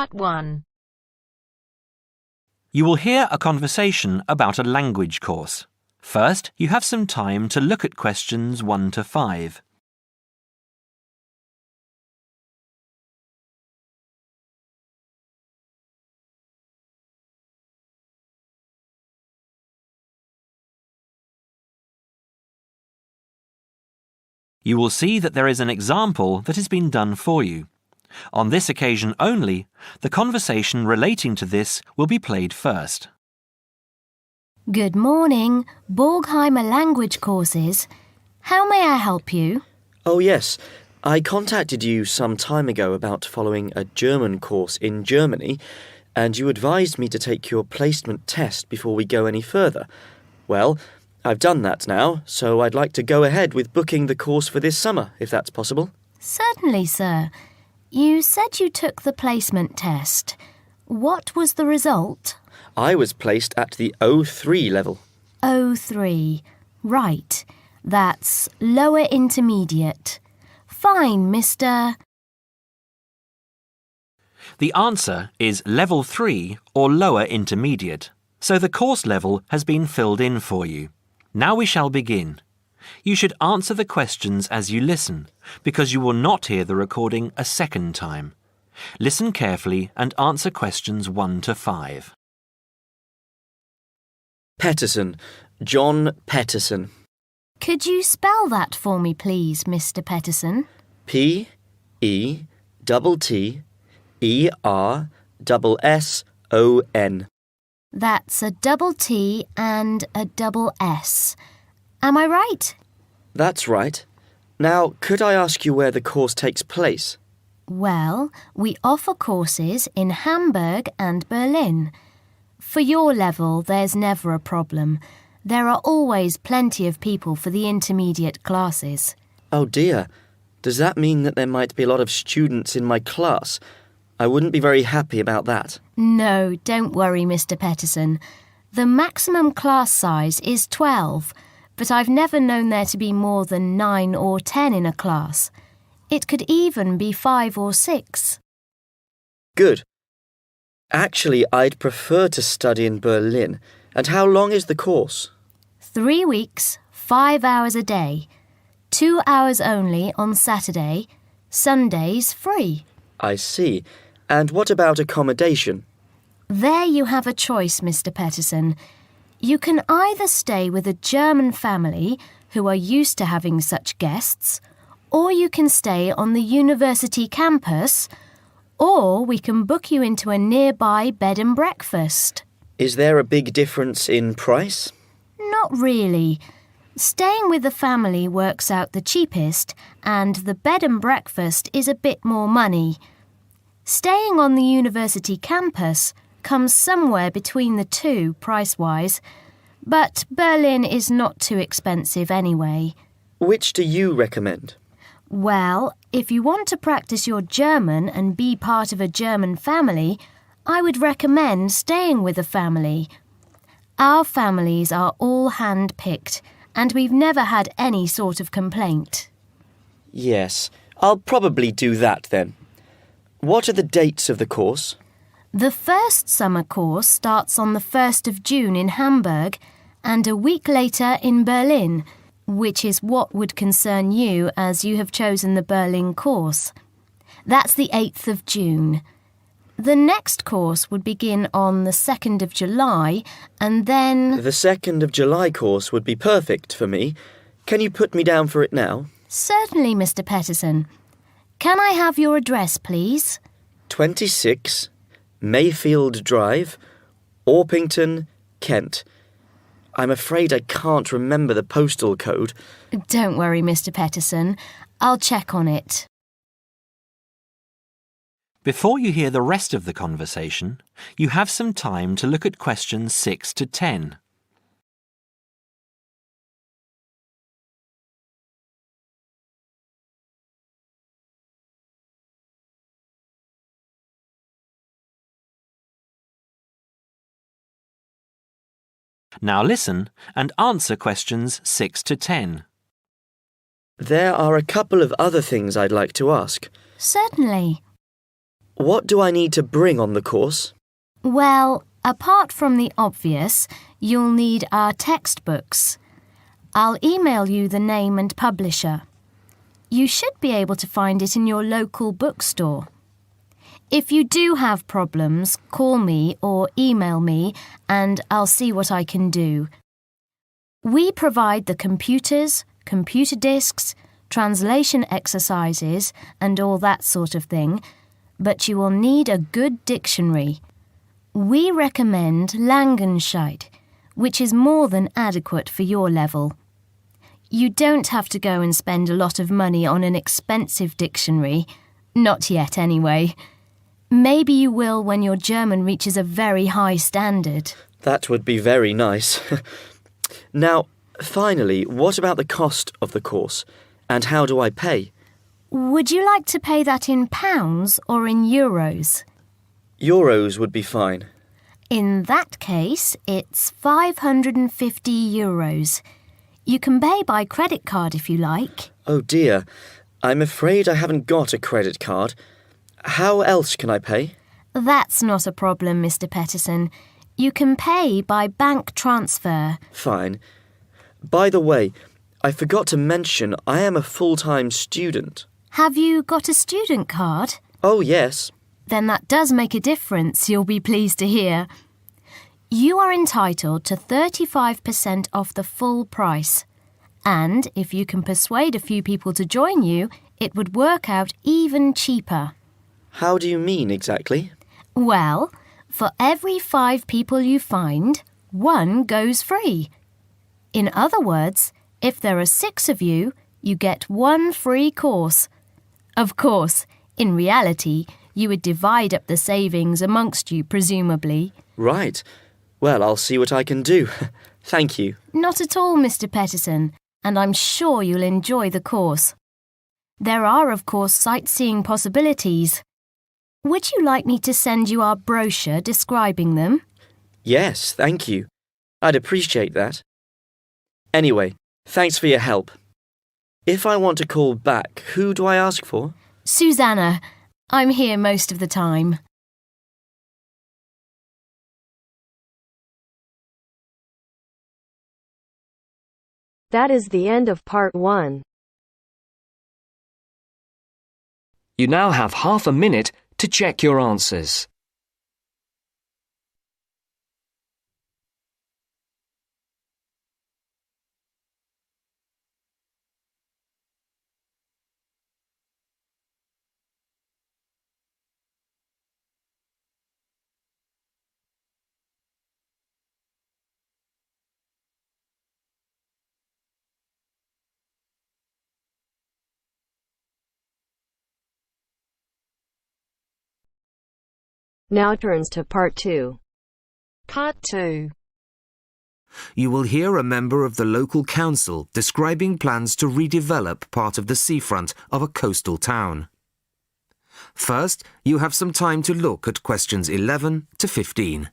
Part 1. You will hear a conversation about a language course. First, you have some time to look at questions 1 to 5. You will see that there is an example that has been done for you. On this occasion only, the conversation relating to this will be played first. Good morning, Borgheimer language courses. How may I help you? Oh yes, I contacted you some time ago about following a German course in Germany, and you advised me to take your placement test before we go any further. Well, I've done that now, so I'd like to go ahead with booking the course for this summer, if that's possible. Certainly, sir. You said you took the placement test. What was the result? I was placed at the O3 level. O3. Right. That's lower intermediate. Fine, Mr. The answer is Level 3 or Lower Intermediate, so the course level has been filled in for you. Now we shall begin. You should answer the questions as you listen, because you will not hear the recording a second time. Listen carefully and answer questions 1 to 5. Petterson. John Petterson. Could you spell that for me, please, Mr. Petterson? P-E-T-T-E-R-S-S-O-N. That's a double T and a double S. Am I right? That's right. Now, could I ask you where the course takes place? Well, we offer courses in Hamburg and Berlin. For your level, there's never a problem. There are always plenty of people for the intermediate classes. Oh dear. Does that mean that there might be a lot of students in my class? I wouldn't be very happy about that. No, don't worry, Mr. Petterson. The maximum class size is 12, but I've never known there to be more than 9 or 10 in a class. It could even be 5 or 6. Good. Actually, I'd prefer to study in Berlin. And how long is the course? 3 weeks, 5 hours a day. 2 hours only on Saturday. Sundays free. I see. And what about accommodation? There you have a choice, Mr. Petterson. You can either stay with a German family who are used to having such guests, or you can stay on the university campus, or we can book you into a nearby bed and breakfast. Is there a big difference in price? Not really. Staying with the family works out the cheapest, and the bed and breakfast is a bit more money. Staying on the university campus comes somewhere between the two price-wise, but Berlin is not too expensive anyway. Which do you recommend? Well, if you want to practice your German and be part of a German family, I would recommend staying with a family. Our families are all hand-picked, and we've never had any sort of complaint. Yes, I'll probably do that then. What are the dates of the course? The first summer course starts on the 1st of June in Hamburg and a week later in Berlin, which is what would concern you as you have chosen the Berlin course. That's the 8th of June. The next course would begin on the 2nd of July and then... The 2nd of July course would be perfect for me. Can you put me down for it now? Certainly, Mr. Petterson. Can I have your address, please? 26 Mayfield Drive, Orpington, Kent. I'm afraid I can't remember the postal code. Don't worry, Mr. Petterson. I'll check on it. Before you hear the rest of the conversation, you have some time to look at questions 6 to 10. Now listen and answer questions 6 to 10. There are a couple of other things I'd like to ask. Certainly. What do I need to bring on the course? Well, apart from the obvious, you'll need our textbooks. I'll email you the name and publisher. You should be able to find it in your local bookstore. If you do have problems, call me or email me and I'll see what I can do. We provide the computers, computer disks, translation exercises and all that sort of thing, but you will need a good dictionary. We recommend Langenscheidt, which is more than adequate for your level. You don't have to go and spend a lot of money on an expensive dictionary. Not yet, anyway. Maybe you will when your German reaches a very high standard. That would be very nice. Now, finally, what about the cost of the course? And how do I pay? Would you like to pay that in pounds or in euros? Euros would be fine. In that case, it's 550 euros. You can pay by credit card if you like. Oh dear, I'm afraid I haven't got a credit card. How else can I pay? That's not a problem, Mr. Peterson. You can pay by bank transfer. Fine. By the way, I forgot to mention I am a full-time student. Have you got a student card? Oh, yes. Then that does make a difference, you'll be pleased to hear. You are entitled to 35% off the full price. And if you can persuade a few people to join you, it would work out even cheaper. How do you mean exactly? Well, for every 5 people you find, 1 goes free. In other words, if there are 6 of you, you get 1 free course. Of course, in reality, you would divide up the savings amongst you, presumably. Right. Well, I'll see what I can do. Thank you. Not at all, Mr. Peterson, and I'm sure you'll enjoy the course. There are, of course, sightseeing possibilities. Would you like me to send you our brochure describing them? Yes, thank you. I'd appreciate that. Anyway, thanks for your help. If I want to call back, who do I ask for? Susanna. I'm here most of the time. That is the end of part 1. You now have half a minute to check your answers. Now turns to part 2. Part 2. You will hear a member of the local council describing plans to redevelop part of the seafront of a coastal town. First, you have some time to look at questions 11 to 15.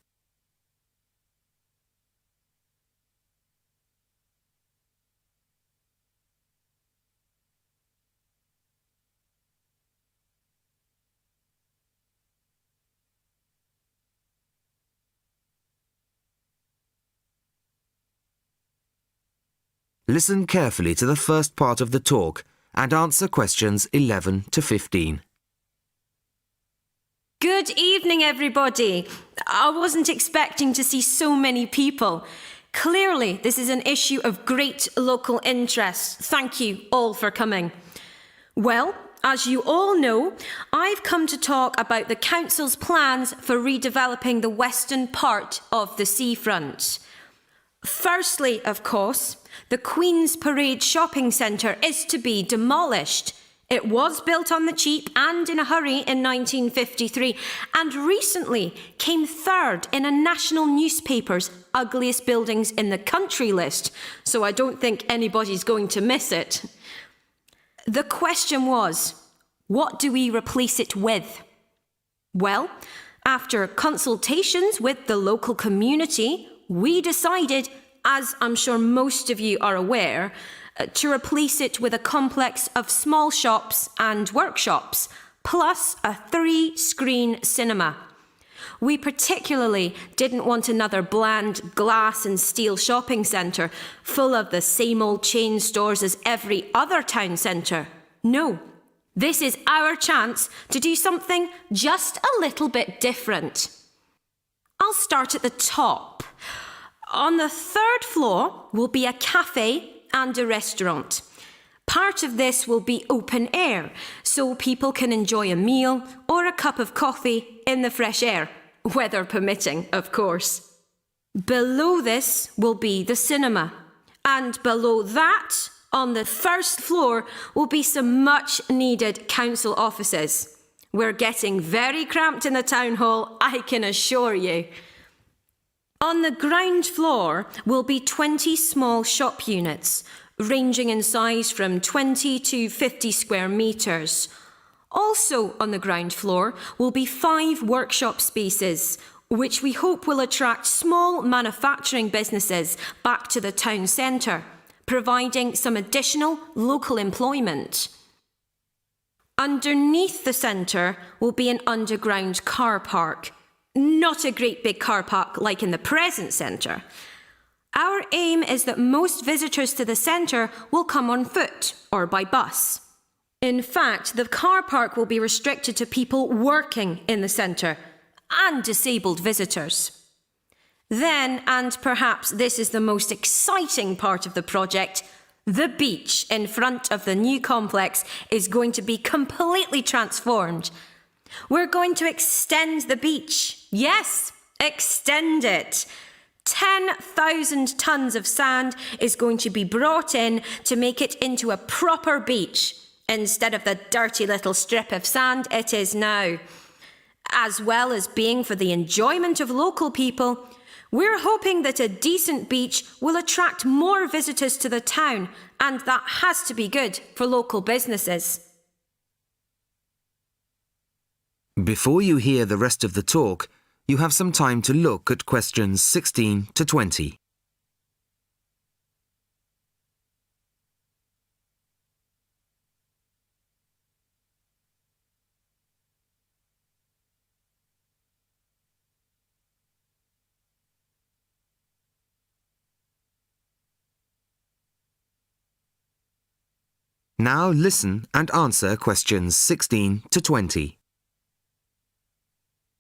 Listen carefully to the first part of the talk and answer questions 11 to 15. Good evening, everybody. I wasn't expecting to see so many people. Clearly, this is an issue of great local interest. Thank you all for coming. Well, as you all know, I've come to talk about the council's plans for redeveloping the western part of the seafront. Firstly, of course, the Queen's Parade shopping centre is to be demolished. It was built on the cheap and in a hurry in 1953 and recently came third in a national newspaper's ugliest buildings in the country list, so I don't think anybody's going to miss it. The question was, what do we replace it with? Well, after consultations with the local community, we decided, as I'm sure most of you are aware, to replace it with a complex of small shops and workshops, plus a 3-screen cinema. We particularly didn't want another bland glass and steel shopping centre full of the same old chain stores as every other town centre. No, this is our chance to do something just a little bit different. I'll start at the top. On the 3rd floor will be a cafe and a restaurant. Part of this will be open air, so people can enjoy a meal or a cup of coffee in the fresh air, weather permitting, of course. Below this will be the cinema, and below that, on the 1st floor, will be some much-needed council offices. We're getting very cramped in the town hall, I can assure you. On the ground floor will be 20 small shop units, ranging in size from 20 to 50 square metres. Also on the ground floor will be 5 workshop spaces, which we hope will attract small manufacturing businesses back to the town centre, providing some additional local employment. Underneath the centre will be an underground car park. Not a great big car park like in the present centre. Our aim is that most visitors to the centre will come on foot or by bus. In fact, the car park will be restricted to people working in the centre and disabled visitors. Then, and perhaps this is the most exciting part of the project, the beach in front of the new complex is going to be completely transformed. We're going to extend the beach. Yes, extend it. 10,000 tonnes of sand is going to be brought in to make it into a proper beach, instead of the dirty little strip of sand it is now. As well as being for the enjoyment of local people, we're hoping that a decent beach will attract more visitors to the town, and that has to be good for local businesses. Before you hear the rest of the talk, you have some time to look at questions 16 to 20. Now listen and answer questions 16 to 20.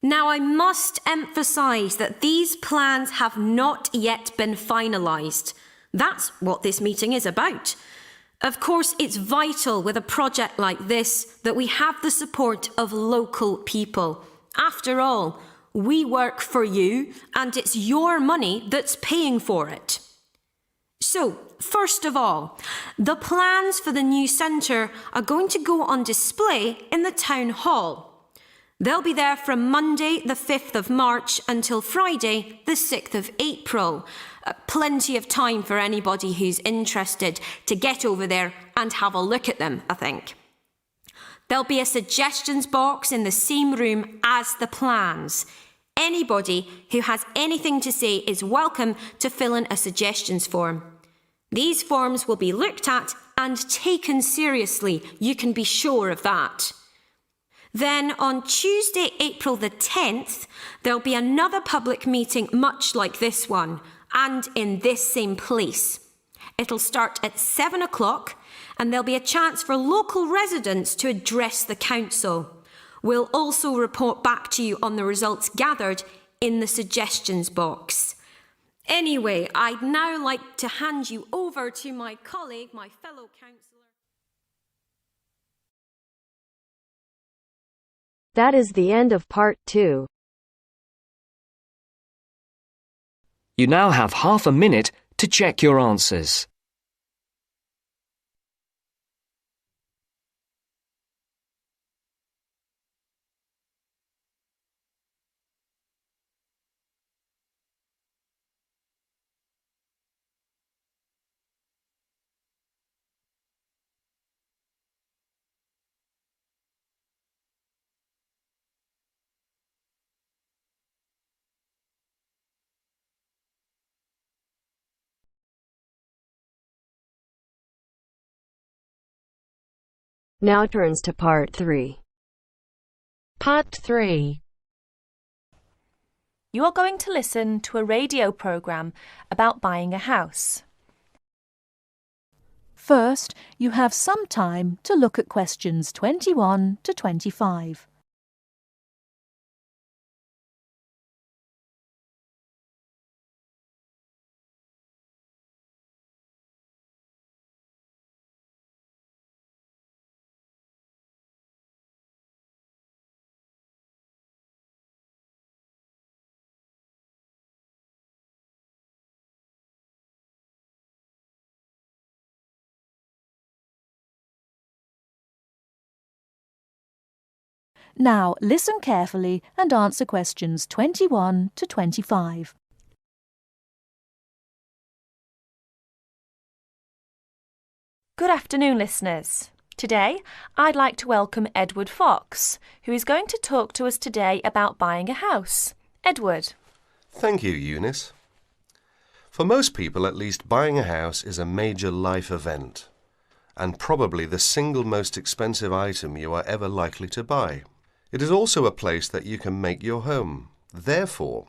Now I must emphasise that these plans have not yet been finalised. That's what this meeting is about. Of course, it's vital with a project like this that we have the support of local people. After all, we work for you and it's your money that's paying for it. So, first of all, the plans for the new centre are going to go on display in the town hall. They'll be there from Monday the 5th of March until Friday the 6th of April. Plenty of time for anybody who's interested to get over there and have a look at them, I think. There'll be a suggestions box in the same room as the plans. Anybody who has anything to say is welcome to fill in a suggestions form. These forms will be looked at and taken seriously, you can be sure of that. Then on Tuesday, April the 10th, there'll be another public meeting much like this one, and in this same place. It'll start at 7 o'clock, and there'll be a chance for local residents to address the council. We'll also report back to you on the results gathered in the suggestions box. Anyway, I'd now like to hand you over to my colleague, my fellow councillor. That is the end of part 2. You now have half a minute to check your answers. Now turns to part 3. Part 3. You are going to listen to a radio programme about buying a house. First, you have some time to look at questions 21 to 25. Now, listen carefully and answer questions 21 to 25. Good afternoon, listeners. Today, I'd like to welcome Edward Fox, who is going to talk to us today about buying a house. Edward. Thank you, Eunice. For most people, at least, buying a house is a major life event, and probably the single most expensive item you are ever likely to buy. It is also a place that you can make your home. Therefore,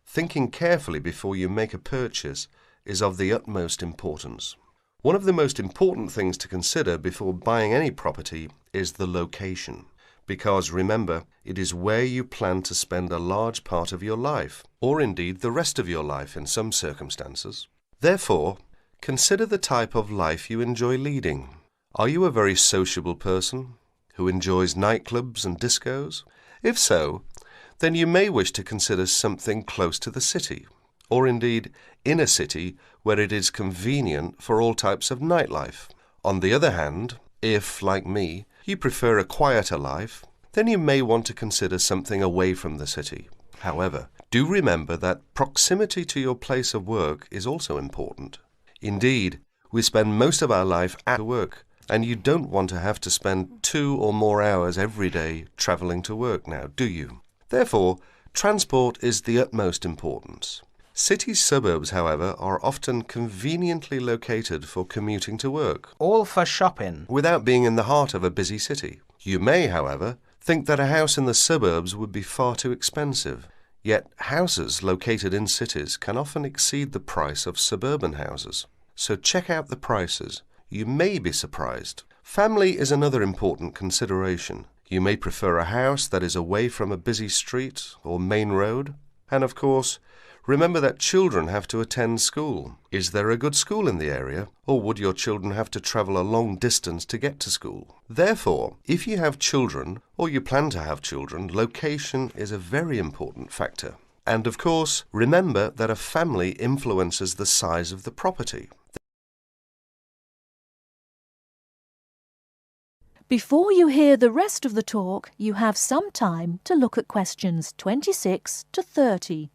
thinking carefully before you make a purchase is of the utmost importance. One of the most important things to consider before buying any property is the location, because remember, it is where you plan to spend a large part of your life, or indeed the rest of your life in some circumstances. Therefore, consider the type of life you enjoy leading. Are you a very sociable person who enjoys nightclubs and discos? If so, then you may wish to consider something close to the city, or indeed in a city where it is convenient for all types of nightlife. On the other hand, if, like me, you prefer a quieter life, then you may want to consider something away from the city. However, do remember that proximity to your place of work is also important. Indeed, we spend most of our life at work, and you don't want to have to spend 2 or more hours every day travelling to work now, do you? Therefore, transport is the utmost importance. City suburbs, however, are often conveniently located for commuting to work, all for shopping, without being in the heart of a busy city. You may, however, think that a house in the suburbs would be far too expensive. Yet houses located in cities can often exceed the price of suburban houses. So check out the prices. You may be surprised. Family is another important consideration. You may prefer a house that is away from a busy street or main road. And of course, remember that children have to attend school. Is there a good school in the area, or would your children have to travel a long distance to get to school? Therefore, if you have children, or you plan to have children, location is a very important factor. And of course, remember that a family influences the size of the property. Before you hear the rest of the talk, you have some time to look at questions 26 to 30.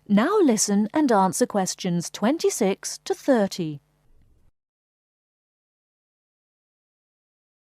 Now listen and answer questions 26 to 30.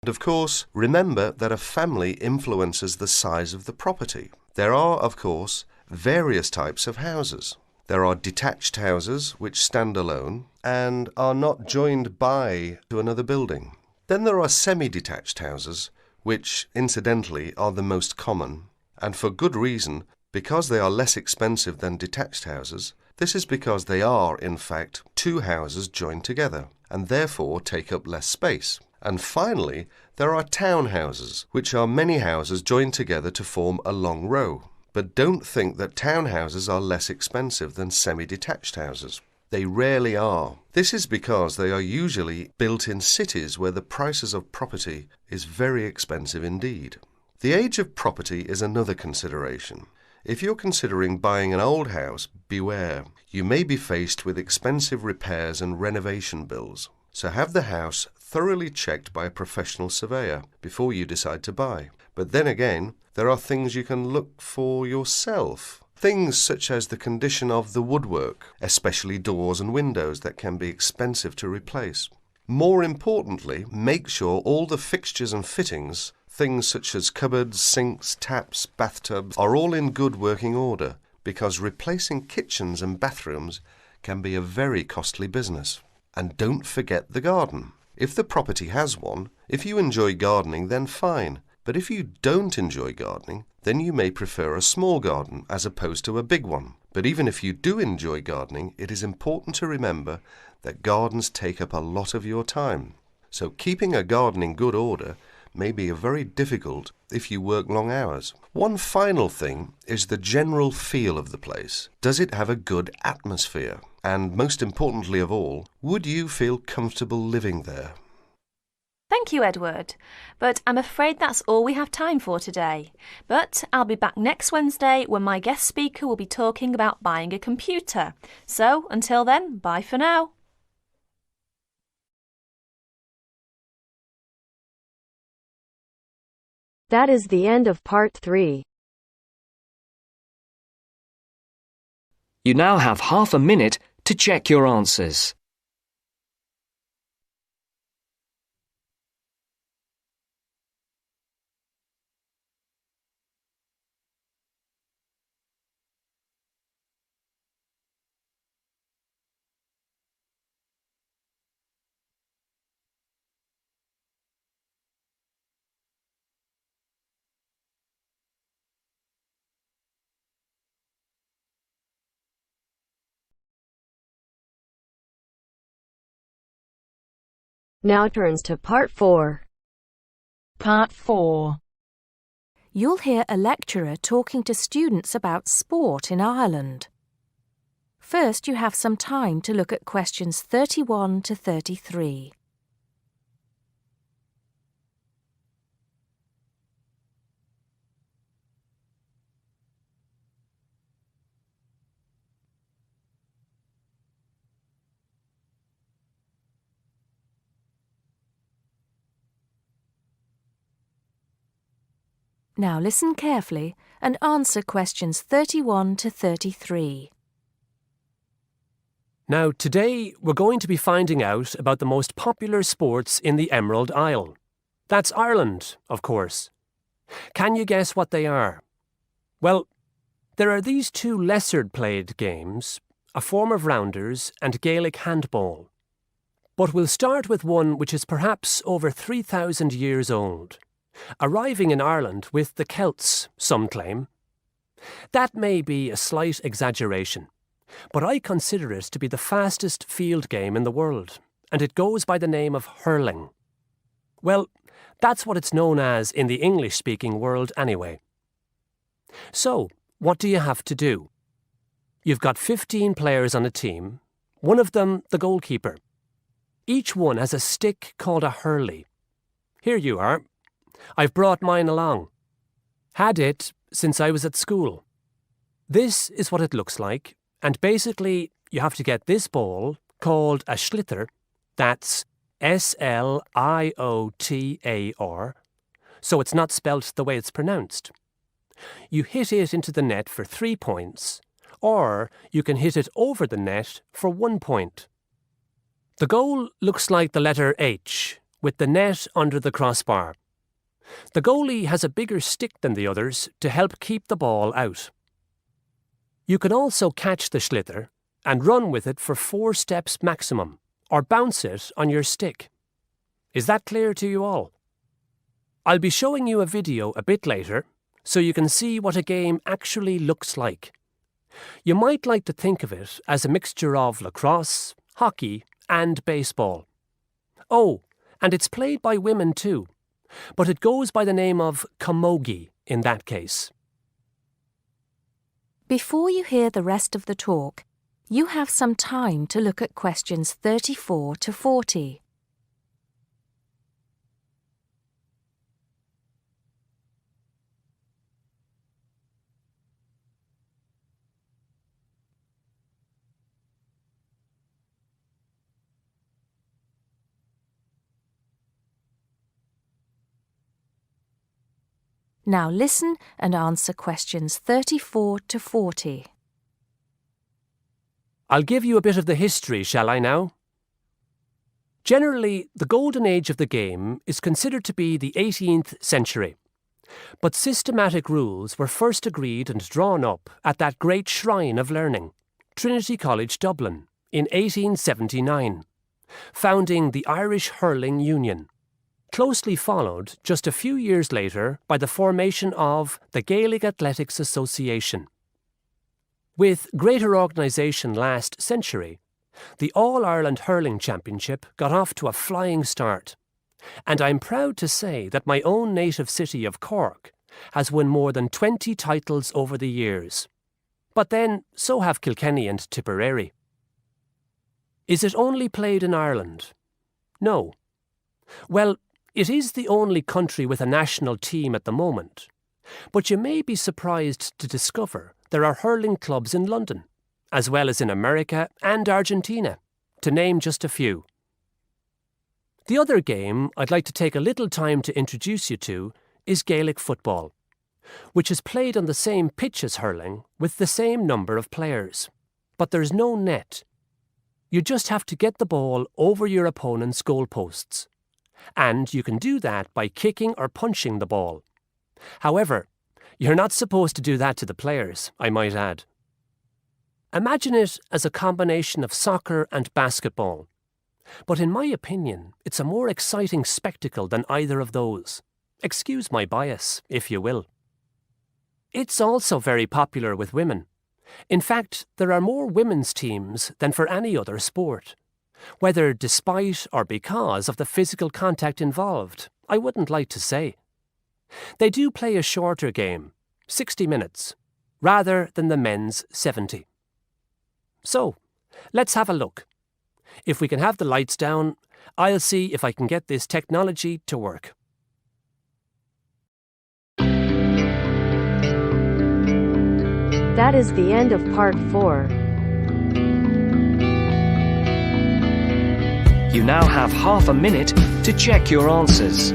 And of course, remember that a family influences the size of the property. There are, of course, various types of houses. There are detached houses which stand alone and are not joined by to another building. Then there are semi-detached houses, which, incidentally, are the most common, and for good reason. Because they are less expensive than detached houses, this is because they are, in fact, 2 houses joined together, and therefore take up less space. And finally, there are townhouses, which are many houses joined together to form a long row. But don't think that townhouses are less expensive than semi-detached houses. They rarely are. This is because they are usually built in cities where the prices of property is very expensive indeed. The age of property is another consideration. If you're considering buying an old house, beware. You may be faced with expensive repairs and renovation bills. So have the house thoroughly checked by a professional surveyor before you decide to buy. But then again, there are things you can look for yourself. Things such as the condition of the woodwork, especially doors and windows that can be expensive to replace. More importantly, make sure all the fixtures and fittings, things such as cupboards, sinks, taps, bathtubs, are all in good working order, because replacing kitchens and bathrooms can be a very costly business. And don't forget the garden. If the property has one, if you enjoy gardening, then fine. But if you don't enjoy gardening, then you may prefer a small garden as opposed to a big one. But even if you do enjoy gardening, it is important to remember that gardens take up a lot of your time. So keeping a garden in good order may be very difficult if you work long hours. One final thing is the general feel of the place. Does it have a good atmosphere? And most importantly of all, would you feel comfortable living there? Thank you, Edward. But I'm afraid that's all we have time for today. But I'll be back next Wednesday when my guest speaker will be talking about buying a computer. So until then, bye for now. That is the end of part 3. You now have half a minute to check your answers. Now turns to part 4. Part 4. You'll hear a lecturer talking to students about sport in Ireland. First, you have some time to look at questions 31 to 33. Now listen carefully and answer questions 31 to 33. Now, today we're going to be finding out about the most popular sports in the Emerald Isle. That's Ireland, of course. Can you guess what they are? Well, there are these two lesser-played games, a form of rounders and Gaelic handball. But we'll start with one which is perhaps over 3,000 years old, arriving in Ireland with the Celts, some claim. That may be a slight exaggeration, but I consider it to be the fastest field game in the world, and it goes by the name of hurling. Well, that's what it's known as in the English-speaking world anyway. So, what do you have to do? You've got 15 players on a team, one of them the goalkeeper. Each one has a stick called a hurley. Here you are. I've brought mine along. Had it since I was at school. This is what it looks like, and basically you have to get this ball, called a sliotar, that's S-L-I-O-T-A-R, so it's not spelt the way it's pronounced. You hit it into the net for 3 points, or you can hit it over the net for 1 point. The goal looks like the letter H, with the net under the crossbar. The goalie has a bigger stick than the others to help keep the ball out. You can also catch the sliotar and run with it for 4 steps maximum, or bounce it on your stick. Is that clear to you all? I'll be showing you a video a bit later, so you can see what a game actually looks like. You might like to think of it as a mixture of lacrosse, hockey, and baseball. Oh, and it's played by women too, but it goes by the name of camogie in that case. Before you hear the rest of the talk, you have some time to look at questions 34 to 40. Now listen and answer questions 34 to 40. I'll give you a bit of the history, shall I now? Generally, the golden age of the game is considered to be the 18th century. But systematic rules were first agreed and drawn up at that great shrine of learning, Trinity College Dublin, in 1879, founding the Irish Hurling Union, closely followed just a few years later by the formation of the Gaelic Athletics Association. With greater organisation last century, the All-Ireland Hurling Championship got off to a flying start, and I'm proud to say that my own native city of Cork has won more than 20 titles over the years. But then, so have Kilkenny and Tipperary. Is it only played in Ireland? No. Well, it is the only country with a national team at the moment. But you may be surprised to discover there are hurling clubs in London, as well as in America and Argentina, to name just a few. The other game I'd like to take a little time to introduce you to is Gaelic football, which is played on the same pitch as hurling with the same number of players. But there's no net. You just have to get the ball over your opponent's goalposts. And you can do that by kicking or punching the ball. However, you're not supposed to do that to the players, I might add. Imagine it as a combination of soccer and basketball. But in my opinion, it's a more exciting spectacle than either of those. Excuse my bias, if you will. It's also very popular with women. In fact, there are more women's teams than for any other sport. Whether despite or because of the physical contact involved, I wouldn't like to say. They do play a shorter game, 60 minutes, rather than the men's 70. So, let's have a look. If we can have the lights down, I'll see if I can get this technology to work. That is the end of part 4. You now have half a minute to check your answers.